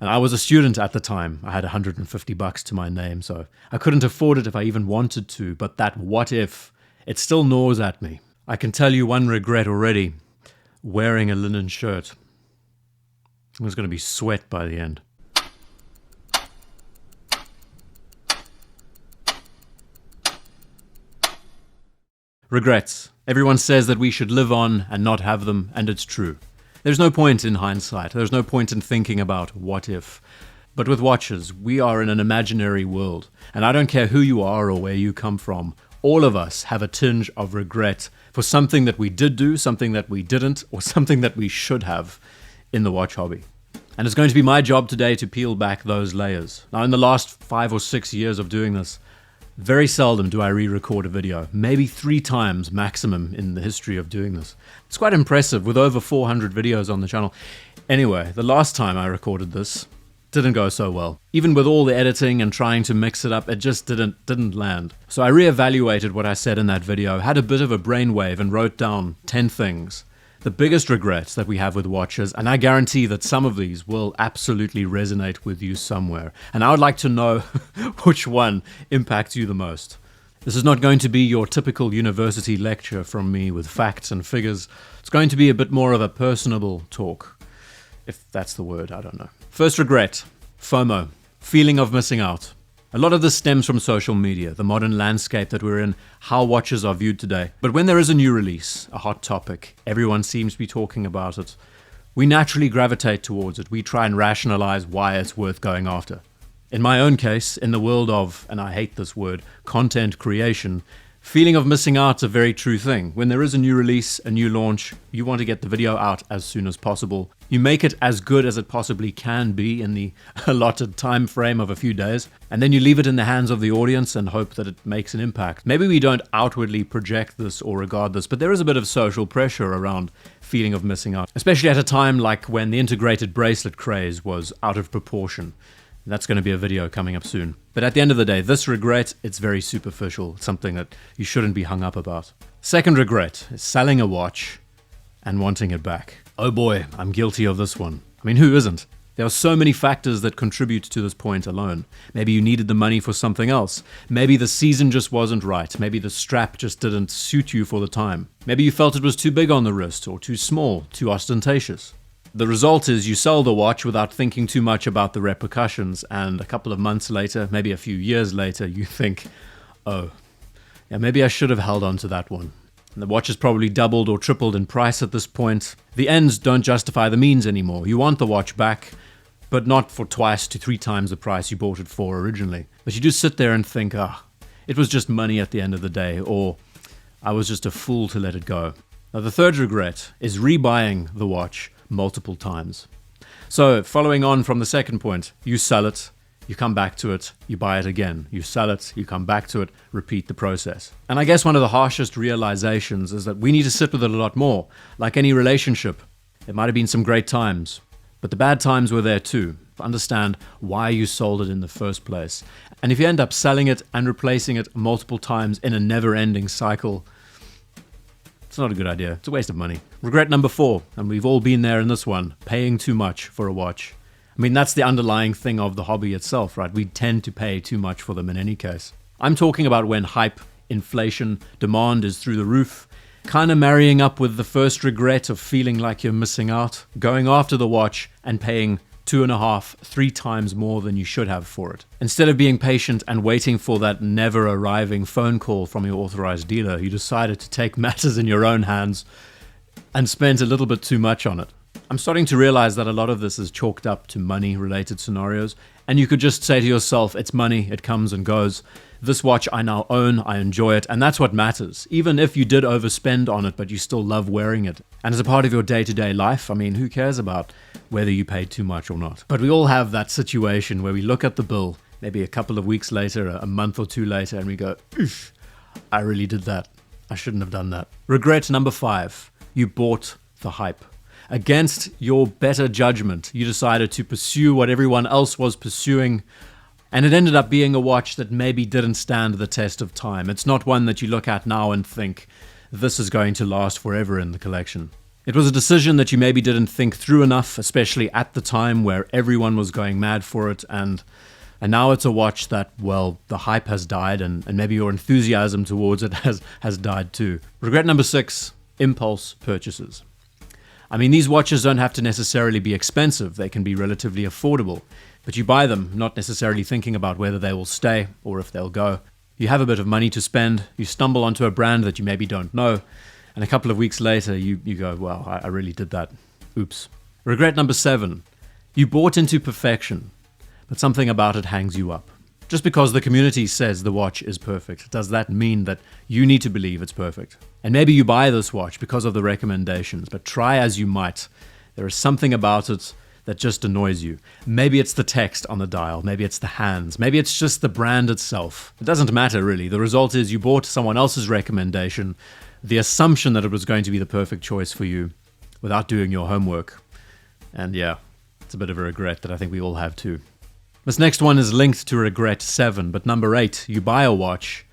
And I was a student at the time. I had $150 to my name, so I couldn't afford it if I even wanted to. But that what if, it still gnaws at me. I can tell you one regret already. Wearing a linen shirt. It was going to be sweat by the end. Regrets. Everyone says that we should live on and not have them, and it's true. There's no point in hindsight. There's no point in thinking about what if. But with watches, we are in an imaginary world. And I don't care who you are or where you come from. All of us have a tinge of regret for something that we did do, something that we didn't, or something that we should have in the watch hobby. And it's going to be my job today to peel back those layers. Now, in the last 5 or 6 years of doing this, very seldom do I re-record a video, maybe 3 times maximum in the history of doing this. It's quite impressive with over 400 videos on the channel. Anyway, the last time I recorded this didn't go so well. Even with all the editing and trying to mix it up, it just didn't land. So I re-evaluated what I said in that video, had a bit of a brainwave and wrote down 10 things. The biggest regrets that we have with watches, and I guarantee that some of these will absolutely resonate with you somewhere. And I would like to know which one impacts you the most. This is not going to be your typical university lecture from me with facts and figures. It's going to be a bit more of a personable talk, if that's the word, I don't know. First regret, FOMO, feeling of missing out. A lot of this stems from social media, the modern landscape that we're in, how watches are viewed today. But when there is a new release, a hot topic, everyone seems to be talking about it, we naturally gravitate towards it. We try and rationalize why it's worth going after. In my own case, in the world of, and I hate this word, content creation, feeling of missing out is a very true thing. When there is a new release, a new launch, you want to get the video out as soon as possible. You make it as good as it possibly can be in the allotted time frame of a few days, and then you leave it in the hands of the audience and hope that it makes an impact. Maybe we don't outwardly project this or regard this, but there is a bit of social pressure around feeling of missing out, especially at a time like when the integrated bracelet craze was out of proportion. That's going to be a video coming up soon. But at the end of the day, this regret, it's very superficial. It's something that you shouldn't be hung up about. Second regret is selling a watch and wanting it back. Oh boy, I'm guilty of this one. I mean, who isn't? There are so many factors that contribute to this point alone. Maybe you needed the money for something else. Maybe the season just wasn't right. Maybe the strap just didn't suit you for the time. Maybe you felt it was too big on the wrist or too small, too ostentatious. The result is you sell the watch without thinking too much about the repercussions, and a couple of months later, maybe a few years later, you think, oh, yeah, maybe I should have held on to that one. And the watch has probably doubled or tripled in price at this point. The ends don't justify the means anymore. You want the watch back, but not for 2 to 3 times the price you bought it for originally. But you just sit there and think, it was just money at the end of the day, or I was just a fool to let it go. Now, the third regret is rebuying the watch multiple times. So, following on from the second point, you sell it, you come back to it, you buy it again. You sell it, you come back to it, repeat the process. And I guess one of the harshest realizations is that we need to sit with it a lot more. Like any relationship, it might have been some great times, but the bad times were there too. Understand why you sold it in the first place. And if you end up selling it and replacing it multiple times in a never-ending cycle, it's not a good idea. It's a waste of money. Regret number 4, and we've all been there in this one, paying too much for a watch. I mean, that's the underlying thing of the hobby itself, right? We tend to pay too much for them in any case. I'm talking about when hype, inflation, demand is through the roof, kind of marrying up with the first regret of feeling like you're missing out, going after the watch and paying 2.5, 3 times more than you should have for it. Instead of being patient and waiting for that never arriving phone call from your authorized dealer, you decided to take matters in your own hands and spent a little bit too much on it. I'm starting to realize that a lot of this is chalked up to money related scenarios, and you could just say to yourself, it's money, it comes and goes. This watch I now own, I enjoy it, and that's what matters. Even if you did overspend on it, but you still love wearing it. And as a part of your day-to-day life, I mean, who cares about whether you paid too much or not? But we all have that situation where we look at the bill, maybe a couple of weeks later, a month or 2 later, and we go, oof, I really did that. I shouldn't have done that. Regret number 5, you bought the hype. Against your better judgment, you decided to pursue what everyone else was pursuing, and it ended up being a watch that maybe didn't stand the test of time. It's not one that you look at now and think, this is going to last forever in the collection. It was a decision that you maybe didn't think through enough, especially at the time where everyone was going mad for it, and now it's a watch that, well, the hype has died, and maybe your enthusiasm towards it has died too. Regret number 6, impulse purchases. I mean, these watches don't have to necessarily be expensive. They can be relatively affordable, but you buy them not necessarily thinking about whether they will stay or if they'll go. You have a bit of money to spend, you stumble onto a brand that you maybe don't know, and a couple of weeks later you go, wow, I really did that. Oops. Regret number 7, you bought into perfection, but something about it hangs you up. Just because the community says the watch is perfect, does that mean that you need to believe it's perfect? And maybe you buy this watch because of the recommendations, but try as you might, there is something about it that just annoys you. Maybe it's the text on the dial, maybe it's the hands, maybe it's just the brand itself. It doesn't matter really. The result is you bought someone else's recommendation, the assumption that it was going to be the perfect choice for you without doing your homework. And yeah, it's a bit of a regret that I think we all have too. This next one is linked to regret 7, but number 8, you buy a watch,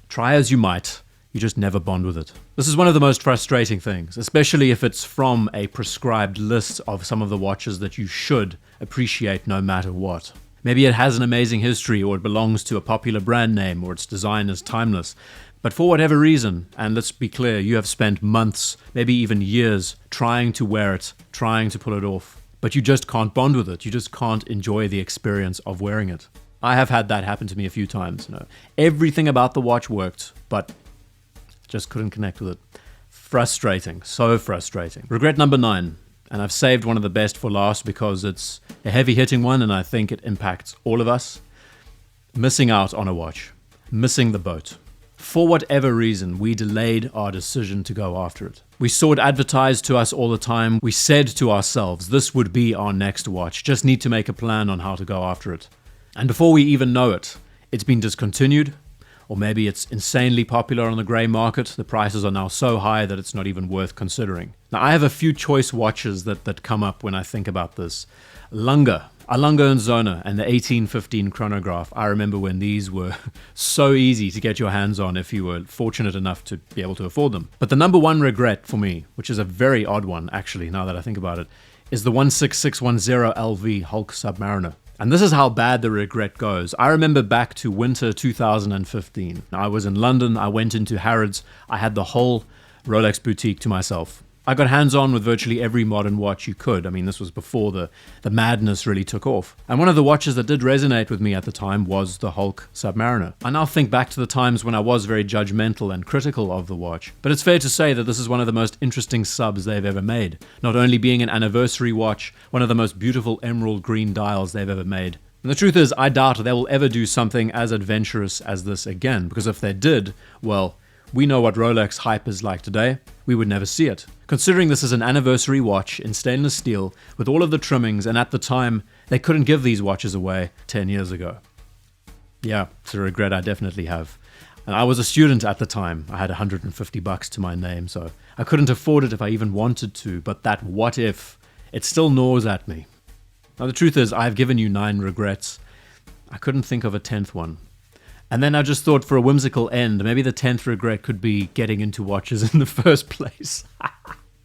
try as you might, you just never bond with it. This is one of the most frustrating things, especially if it's from a prescribed list of some of the watches that you should appreciate no matter what. Maybe it has an amazing history, or it belongs to a popular brand name, or its design is timeless. But for whatever reason, and let's be clear, you have spent months, maybe even years, trying to wear it, trying to pull it off. But you just can't bond with it. You just can't enjoy the experience of wearing it. I have had that happen to me a few times. Everything about the watch worked, but just couldn't connect with it. Frustrating, so frustrating. Regret number 9, and I've saved one of the best for last because it's a heavy-hitting one, and I think it impacts all of us. Missing out on a watch. Missing the boat. For whatever reason, we delayed our decision to go after it. We saw it advertised to us all the time. We said to ourselves, this would be our next watch. Just need to make a plan on how to go after it. And before we even know it, it's been discontinued, or maybe it's insanely popular on the grey market. The prices are now so high that it's not even worth considering. Now, I have a few choice watches that come up when I think about this. Alunga and Zona, and the 1815 chronograph. I remember when these were so easy to get your hands on if you were fortunate enough to be able to afford them. But the number 1 regret for me, which is a very odd one actually now that I think about it, is the 16610 LV Hulk Submariner. And this is how bad the regret goes. I remember back to winter 2015. I was in London, I went into Harrods, I had the whole Rolex boutique to myself. I got hands-on with virtually every modern watch you could. I mean, this was before the madness really took off. And one of the watches that did resonate with me at the time was the Hulk Submariner. I now think back to the times when I was very judgmental and critical of the watch. But it's fair to say that this is one of the most interesting subs they've ever made. Not only being an anniversary watch, one of the most beautiful emerald green dials they've ever made. And the truth is, I doubt they will ever do something as adventurous as this again. Because if they did, well, we know what Rolex hype is like today. We would never see it. Considering this is an anniversary watch in stainless steel with all of the trimmings, and at the time, they couldn't give these watches away 10 years ago. Yeah, it's a regret I definitely have. And I was a student at the time. I had $150 to my name, so I couldn't afford it if I even wanted to, but that what if, it still gnaws at me. Now the truth is, I've given you 9 regrets. I couldn't think of a 10th one. And then I just thought for a whimsical end, maybe the 10th regret could be getting into watches in the first place.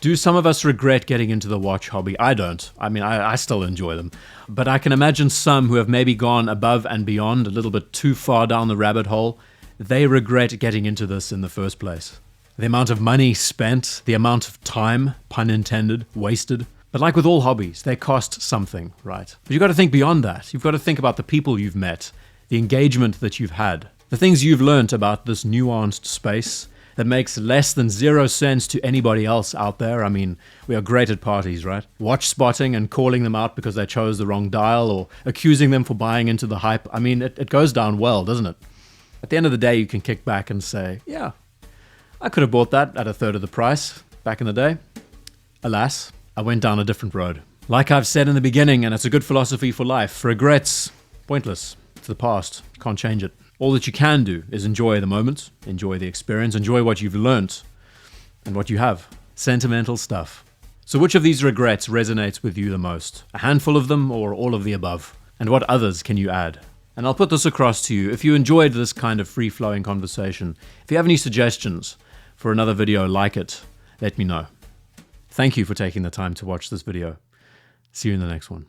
Do some of us regret getting into the watch hobby? I don't. I mean, I still enjoy them. But I can imagine some who have maybe gone above and beyond, a little bit too far down the rabbit hole. They regret getting into this in the first place. The amount of money spent, the amount of time, pun intended, wasted. But like with all hobbies, they cost something, right? But you've got to think beyond that. You've got to think about the people you've met, the engagement that you've had, the things you've learnt about this nuanced space that makes less than 0 sense to anybody else out there. I mean, we are great at parties, right? Watch spotting and calling them out because they chose the wrong dial, or accusing them for buying into the hype. I mean, it goes down well, doesn't it? At the end of the day, you can kick back and say, yeah, I could have bought that at 1/3 of the price back in the day. Alas, I went down a different road. Like I've said in the beginning, and it's a good philosophy for life, regrets, pointless. It's the past. Can't change it. All that you can do is enjoy the moment, enjoy the experience, enjoy what you've learnt and what you have. Sentimental stuff. So which of these regrets resonates with you the most? A handful of them or all of the above? And what others can you add? And I'll put this across to you. If you enjoyed this kind of free-flowing conversation, if you have any suggestions for another video like it, let me know. Thank you for taking the time to watch this video. See you in the next one.